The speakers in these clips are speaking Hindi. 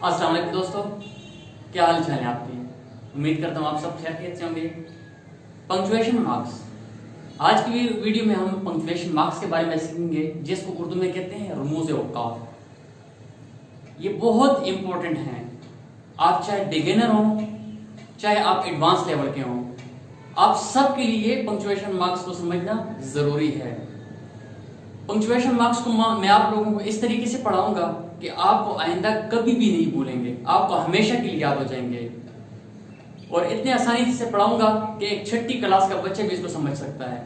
अस्सलाम वालेकुम दोस्तों, क्या हाल चाल है आपकी। उम्मीद करता हूँ आप सब खैरियत से होंगे। पंक्चुएशन मार्क्स, आज की वीडियो में हम पंक्चुएशन मार्क्स के बारे में सीखेंगे, जिसको उर्दू में कहते हैं रमूज औकाफ। ये बहुत इंपॉर्टेंट हैं। आप चाहे बिगिनर हो, चाहे आप एडवांस लेवल के हों, आप सब के लिए पंक्चुएशन मार्क्स को समझना जरूरी है। पंक्चुएशन मार्क्स को मैं आप लोगों को इस तरीके से पढ़ाऊंगा कि आपको आइंदा कभी भी नहीं भूलेंगे, आपको हमेशा के लिए याद हो जाएंगे। और इतने आसानी से पढ़ाऊंगा कि एक छठी क्लास का बच्चा भी इसको समझ सकता है।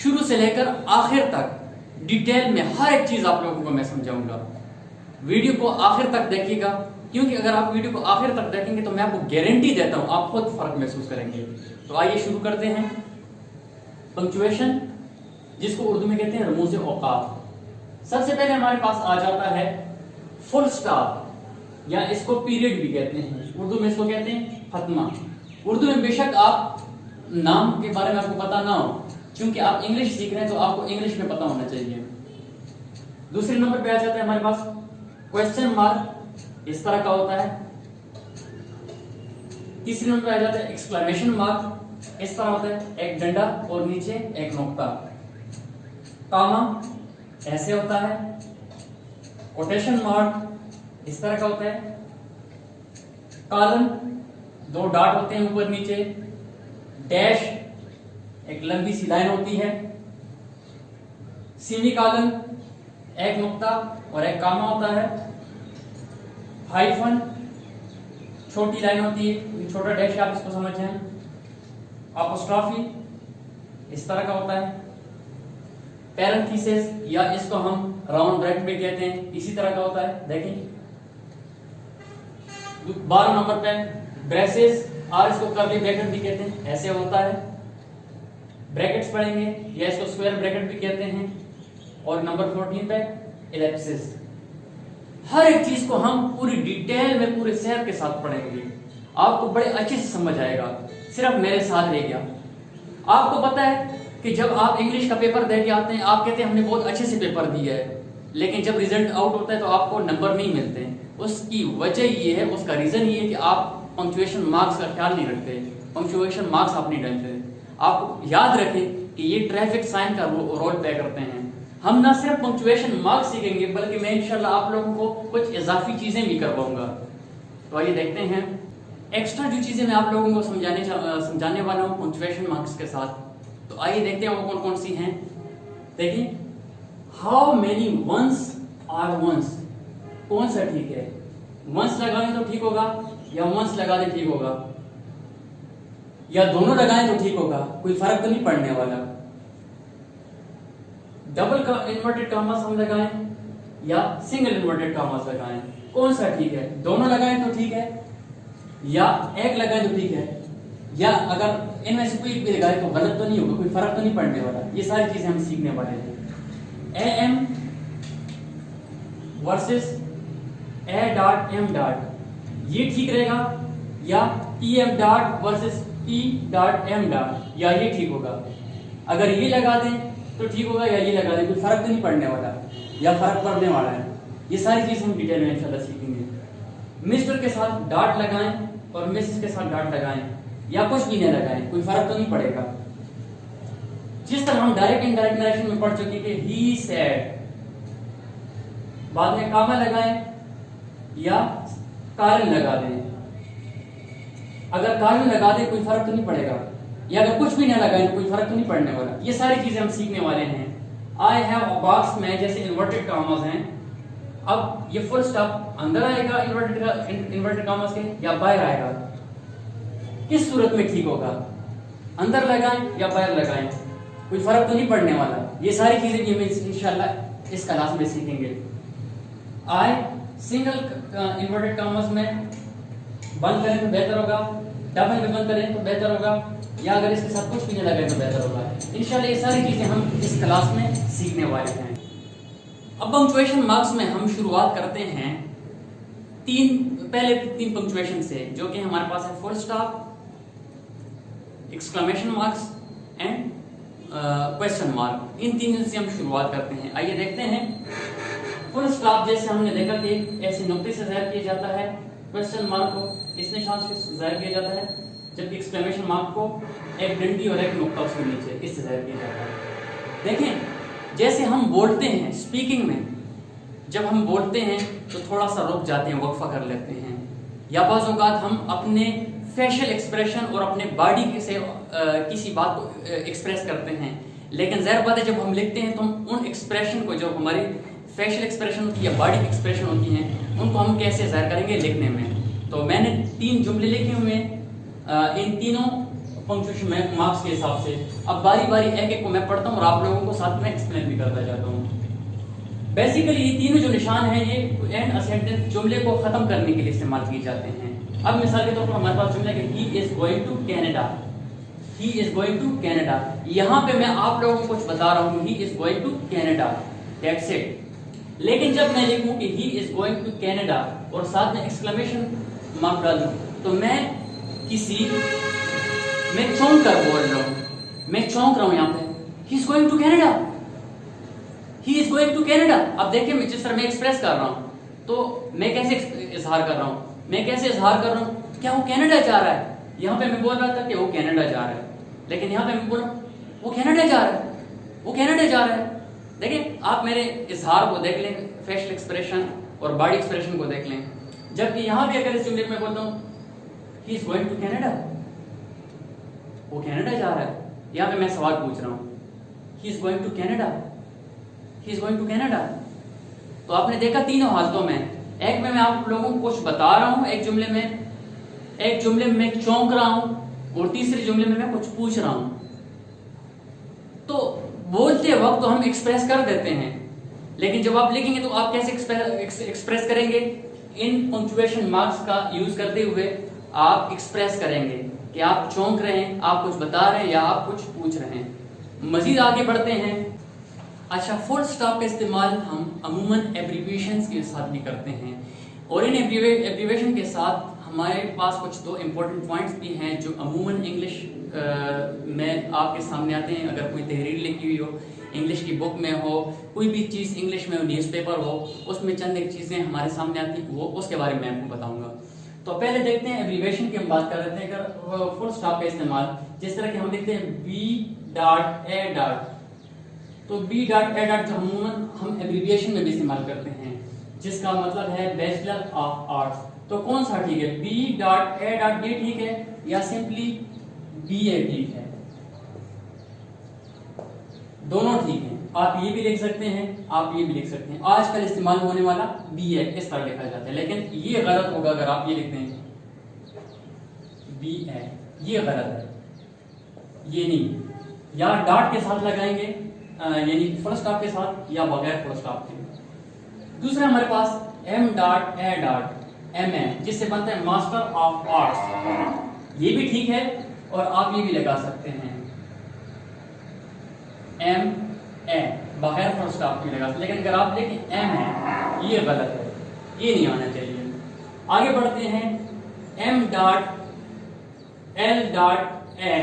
शुरू से लेकर आखिर तक डिटेल में हर एक चीज आप लोगों को मैं समझाऊंगा। वीडियो को आखिर तक देखिएगा, क्योंकि अगर आप वीडियो को आखिर तक देखेंगे तो मैं आपको गारंटी देता हूं आप खुद फर्क महसूस करेंगे। तो आइए शुरू करते हैं। पंक्चुएशन, जिसको उर्दू में कहते हैं रमूज औकाफ। सबसे पहले हमारे पास आ जाता है फुल स्टॉप, या इसको पीरियड भी कहते हैं। उर्दू में इसको कहते हैं फतमा। उर्दू में बेशक आप नाम के बारे में आपको पता ना हो, क्योंकि आप इंग्लिश सीख रहे हैं तो आपको इंग्लिश में पता होना चाहिए। दूसरे नंबर पे आ जाता है हमारे पास क्वेश्चन मार्क, इस तरह का होता है। तीसरे नंबर पे आ जाता है एक्सक्लेमेशन मार्क, इस तरह होता है, एक डंडा और नीचे एक नोक्ता। कामा ऐसे होता है। कोटेशन मार्क इस तरह का होता है। कॉलन, दो डॉट होते हैं ऊपर नीचे। डैश, एक लंबी सी लाइन होती है। सेमी कॉलन, एक नुक्ता और एक कामा होता है। हाइफन, छोटी लाइन होती है, छोटा डैश आप इसको समझ जाएं। अपोस्ट्रोफी इस तरह का होता है। पैरेंथेसिस, या इसको हम राउंड ब्रैकेट भी कहते हैं, इसी तरह का होता है। देखिए 12 नंबर पे ब्रेसेस, और इसको कर्ली ब्रैकेट भी कहते हैं, ऐसे होता है। ब्रैकेट्स पढ़ेंगे, या इसको स्क्वायर ब्रैकेट भी कहते हैं। और नंबर 14 पे इलिप्सिस। हर एक चीज को हम पूरी डिटेल में पूरे शहर के साथ पढ़ेंगे, आपको बड़े अच्छे से समझ आएगा। सिर्फ मेरे साथ रह गया। आपको पता है कि जब आप इंग्लिश का पेपर दे के आते हैं, आप कहते हैं हमने बहुत अच्छे से पेपर दिया है, लेकिन जब रिजल्ट आउट होता है तो आपको नंबर नहीं मिलते हैं। उसकी वजह ये है, उसका रीजन ये है कि आप पंक्चुएशन मार्क्स का ख्याल नहीं रखते, पंक्चुएशन मार्क्स आप नहीं डालते। आप याद रखें कि ये ट्रैफिक साइन का रोल प्ले करते हैं। हम ना सिर्फ पंक्चुएशन मार्क्स सीखेंगे, बल्कि मैं इंशाल्लाह आप लोगों को कुछ इजाफी चीजें भी करवाऊंगा। तो आइए देखते हैं एक्स्ट्रा जो चीजें मैं आप लोगों को समझाने वाला हूँ पंक्चुएशन मार्क्स के साथ। तो आइए देखते हैं वो कौन कौन सी हैं। देखिए, how many ones are ones, कौन सा ठीक है? वंस लगाएं तो ठीक होगा, या वंस लगा दें ठीक होगा, या दोनों लगाएं तो ठीक होगा, कोई फर्क तो नहीं पड़ने वाला। डबल का इन्वर्टेड कामास हम लगाएं या सिंगल इन्वर्टेड कामास लगाएं, कौन सा ठीक है? दोनों लगाएं तो ठीक है, या एक लगाएं तो ठीक है, या अगर इनमें से कोई भी लगाए तो गलत तो नहीं होगा, कोई फर्क तो नहीं पड़ने वाला। ये सारी चीजें हम सीखने वाले हैं। A M versus A dot M dot, ये ठीक रहेगा, या T M dot versus T dot M dot, या ये ठीक होगा? अगर ये लगा दें तो ठीक होगा, या ये लगा दें, कोई फर्क तो नहीं पड़ने वाला, या फर्क पड़ने वाला है। ये सारी चीजें हम डिटेल में इंशाल्लाह सीखेंगे। मिस्टर के साथ डॉट लगाएं और मिसेस के साथ डॉट लगाएं, या कुछ भी नहीं लगाएं, कोई फर्क तो नहीं पड़ेगा। जिस तरह हम डायरेक्ट इनडायरेक्ट नरेशन में पढ़ चुके कि ही सेड, बाद में कामा लगाएं या कारण लगा दें। अगर कारण लगा दें कोई फर्क तो नहीं पड़ेगा, या अगर कुछ भी नहीं लगाएं तो कोई फर्क तो नहीं पड़ने वाला। ये सारी चीजें हम सीखने वाले हैं। आई हैव अ बॉक्स में जैसे इन्वर्टेड कामास हैं, अब ये फुल स्टॉप अंदर आएगा इन्वर्टेड कामास के, या बाहर आएगा? किस सूरत में ठीक होगा? अंदर लगाएं या बाहर लगाएं, कोई फर्क तो नहीं पड़ने वाला। ये सारी चीजें भी हम इंशाल्लाह इस क्लास में सीखेंगे। आई सिंगल इन्वर्टेड कामास में बंद करें तो बेहतर होगा, डबल में बंद करें तो बेहतर होगा, या अगर इसके साथ कुछ भी नहीं लगाए तो बेहतर होगा। इंशाल्लाह ये सारी चीजें हम इस क्लास में सीखने वाले हैं। अब पंक्चुएशन मार्क्स में हम शुरुआत करते हैं पहले तीन पंक्चुएशन से, जो कि हमारे पास है full stop, exclamation marks and question mark. इन तीन से हम शुरुआत करते हैं। आइए देखते हैं फुल स्टॉप जैसे हमने देखा कि ऐसे नुक्ते से जाहिर किया जाता है, क्वेश्चन मार्क को इस निशान से जाहिर किया जाता है, जबकि एक्सक्लेमेशन मार्क को एक डंडी और एक नुक्ता उसके नीचे इससे जाहिर किया जाता है। देखें जैसे हम बोलते हैं स्पीकिंग में, जब हम बोलते हैं तो थोड़ा सा रुक जाते हैं, वक्फा कर लेते हैं, या बाज़ औक़ात हम अपने फेशियल एक्सप्रेशन और अपने बॉडी से किसी बात को एक्सप्रेस करते हैं। लेकिन ज़ाहिर बात है जब हम लिखते हैं तो हम उन एक्सप्रेशन को, जो हमारी फेशियल एक्सप्रेशन होती है या बॉडी की एक्सप्रेशन होती हैं, उनको हम कैसे ज़ाहिर करेंगे लिखने में। तो मैंने 3 जुमले लिखे हुए हैं, इन तीनों पंक्चुएशन मार्क्स के हिसाब से। अब बारी बारी एक एक को मैं पढ़ता हूँ और आप लोगों को साथ में एक्सप्लेन भी करता जाता हूँ। बेसिकली ये तीनों जो निशान हैं ये एंड अ सेंटेंस जुमले को ख़त्म करने के लिए इस्तेमाल किए जाते हैं। अब मिसाल के तौर पर हमारे पास जुमला है कि he is going to Canada, he is going to Canada. यहाँ पे मैं आप लोगों को कुछ बता रहा हूँ, he is going to Canada, that's it. लेकिन जब मैं लिखूँ कि he is going to Canada और साथ में एक्सक्लेमेशन मार्क डाल दूँ, तो मैं चौंक कर बोल रहा हूँ, मैं चौंक रहा हूँ यहाँ पे, he is going to Canada, he is going to Canada. अब देखिए मैं जिस तरह मैं एक्सप्रेस कर रहा हूँ, तो मैं कैसे इजहार कर रहा हूँ, क्या वो कनाडा जा रहा है। यहाँ पे मैं बोल रहा था कि वो कनाडा जा रहा है, लेकिन यहाँ पे मैं बोल रहा हूँ वो कनाडा जा रहा है, वो कनाडा जा रहा है। देखिए आप मेरे इजहार को देख लें, फेशियल एक्सप्रेशन और बॉडी एक्सप्रेशन को देख लें। जबकि यहाँ भी अगर इस जुमले में बोलता हूँ he is going to Canada, वो कनाडा जा रहा है, यहाँ पे मैं सवाल पूछ रहा हूँ he is going to Canada, he is going to Canada. तो आपने देखा तीनों हालतों में, एक में मैं आप लोगों को कुछ बता रहा हूँ, एक जुमले में मैं चौंक रहा हूँ, और तीसरे जुमले में मैं कुछ पूछ रहा हूँ। तो बोलते वक्त तो हम एक्सप्रेस कर देते हैं, लेकिन जब आप लिखेंगे तो आप कैसे एक्सप्रेस करेंगे? इन पंक्चुएशन मार्क्स का यूज करते हुए आप एक्सप्रेस करेंगे कि आप चौंक रहे हैं, आप कुछ बता रहे हैं या आप कुछ पूछ रहे हैं। मजीद आगे बढ़ते हैं। अच्छा, फुल स्टॉप का इस्तेमाल हम अमूमन एब्रीविएशंस के साथ भी करते हैं, और इन एब्रीविएशन के साथ हमारे पास कुछ दो इम्पोर्टेंट पॉइंट्स भी हैं जो अमूमन इंग्लिश में आपके सामने आते हैं। अगर कोई तहरीर लिखी हुई हो, इंग्लिश की बुक में हो, कोई भी चीज़ इंग्लिश में हो, न्यूज़पेपर हो, उसमें चंद एक चीज़ें हमारे सामने आती वो उसके बारे में आपको बताऊंगा। तो पहले देखते हैं एब्रीविएशन की हम बात कर रहे थे। अगर फुल स्टॉप का इस्तेमाल जिस तरह के हम लिखते हैं B.A. तो B.A. जो अमूमन हम एब्रीविएशन में भी इस्तेमाल करते हैं, जिसका मतलब है बैचलर ऑफ आर्ट्स। तो कौन सा ठीक है, B.A. ठीक है या सिंपली BA ठीक है? दोनों ठीक है। आप ये भी लिख सकते हैं, आप ये भी लिख सकते हैं। आजकल इस्तेमाल होने वाला BA इस तरह लिखा जाता है, लेकिन ये गलत होगा अगर आप ये लिखते हैं BA, ये गलत है, ये नहीं। या डॉट के साथ लगाएंगे, यानी फुल स्टॉप के साथ, या बगैर फुल स्टॉप के। दूसरा हमारे पास M.A. MA, जिससे बनता है मास्टर ऑफ आर्ट्स, ये भी ठीक है, और आप ये भी लगा सकते हैं MA बगैर फुल स्टॉप के लगा सकते, लेकिन अगर आप लिखें MA, ये गलत है, ये नहीं आना चाहिए। आगे बढ़ते हैं। M.L.A,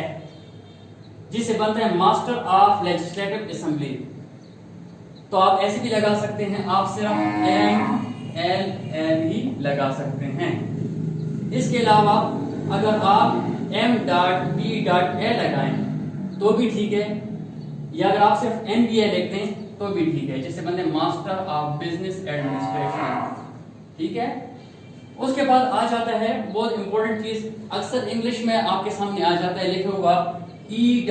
जिससे बनता है मास्टर ऑफ लेजिस्लेटिव असेंबली, तो आप ऐसे भी लगा सकते हैं, आप सिर्फ MLL ही लगा सकते हैं। इसके अलावा अगर आप M.B.A लगाएं तो भी ठीक है, या अगर आप सिर्फ MBA लिखते हैं तो भी ठीक है, जिससे बनते हैं मास्टर ऑफ बिजनेस एडमिनिस्ट्रेशन, ठीक है। उसके बाद आ जाता है बहुत इंपॉर्टेंट चीज, अक्सर इंग्लिश में आपके सामने आ जाता है लिखा हुआ E.G,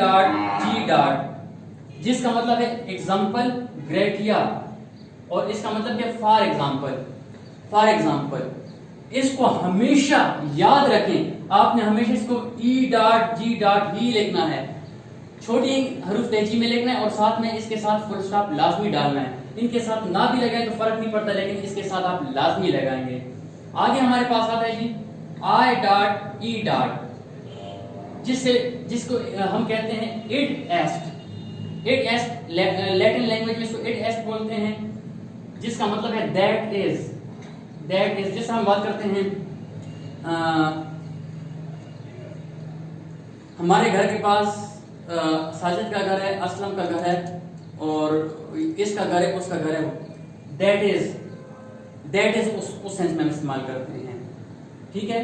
जिसका मतलब है एग्जाम्पल, ग्रेटिया, और इसका मतलब है फॉर एग्जाम्पल। इसको हमेशा याद रखें, आपने हमेशा इसको E.G लिखना है, छोटी हरूफ तेजी में लिखना है, और साथ में इसके साथ फुल स्टॉप लाजमी डालना है। इनके साथ ना भी लगाएं तो फर्क नहीं पड़ता, लेकिन इसके साथ आप लाजमी लगाएंगे। आगे हमारे पास आता है जी I.E, जिसको हम कहते हैं इड एस्ट, लैटिन लैंग्वेज में इसको इड एस्ट बोलते हैं, जिसका मतलब है दैट इज। जैसे हम बात करते हैं हमारे घर के पास साजिद का घर है, असलम का घर है, और इसका घर है, उसका घर है, दैट इज उस सेंस में हम इस्तेमाल करते हैं। ठीक है,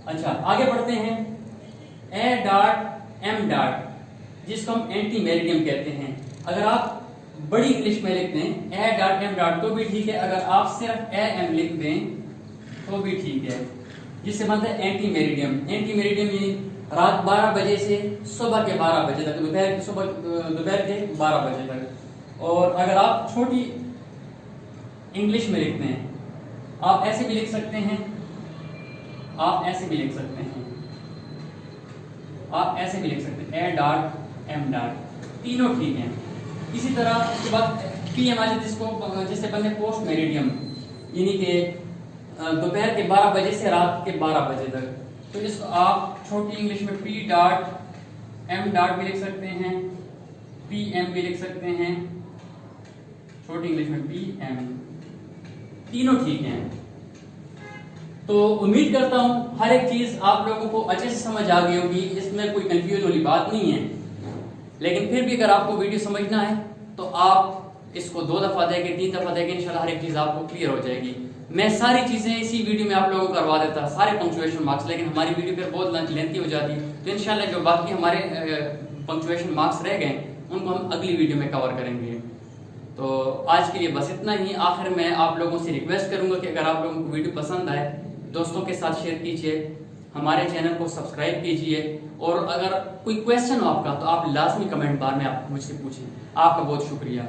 अच्छा आगे बढ़ते हैं। ए डॉट एम डॉट, जिसको हम एंटी मेरिडियम कहते हैं। अगर आप बड़ी इंग्लिश में लिख दें ए डॉट एम डॉट तो भी ठीक है, अगर आप सिर्फ ए एम लिख दें तो भी ठीक है, जिससे बनता है एंटी मेरिडियम। एंटी मेरिडियम यानी रात 12 बजे से सुबह के 12 बजे तक, दोपहर के 12 बजे तक। और अगर आप छोटी इंग्लिश में लिखते हैं, आप ऐसे भी लिख सकते हैं, आप ऐसे भी लिख सकते हैं, आप ऐसे भी लिख सकते हैं, ए डॉट एम डॉट, तीनों ठीक हैं। इसी तरह उसके बाद पीएम आ जाए, जिससे बनते पोस्ट मेरिडियम, यानी कि दोपहर के 12 बजे से रात के 12 बजे तक। तो इसको आप छोटी इंग्लिश में पी डॉट एम डॉट भी लिख सकते हैं, पी एम भी लिख सकते हैं, छोटी इंग्लिश में पी एम, तीनों ठीक हैं। तो उम्मीद करता हूं हर एक चीज आप लोगों को अच्छे से समझ आ गई होगी, इसमें कोई कंफ्यूज वाली बात नहीं है। लेकिन फिर भी अगर आपको वीडियो समझना है तो आप इसको 2 दफा देखें, 3 दफा देखें, इंशाल्लाह हर एक चीज आपको क्लियर हो जाएगी। मैं सारी चीजें इसी वीडियो में आप लोगों को करवा देता, सारे पंक्चुएशन मार्क्स, लेकिन हमारी वीडियो फिर बहुत लेंथी हो जाती, तो इंशाल्लाह जो बाकी हमारे पंक्चुएशन मार्क्स रह गए उनको हम अगली वीडियो में कवर करेंगे। तो आज के लिए बस इतना ही। आखिर में आप लोगों से रिक्वेस्ट करूंगा कि अगर आप लोगों को वीडियो पसंद आए, दोस्तों के साथ शेयर कीजिए, हमारे चैनल को सब्सक्राइब कीजिए, और अगर कोई क्वेश्चन हो आपका तो आप लाजमी कमेंट बार में आप मुझसे पूछें। आपका बहुत शुक्रिया।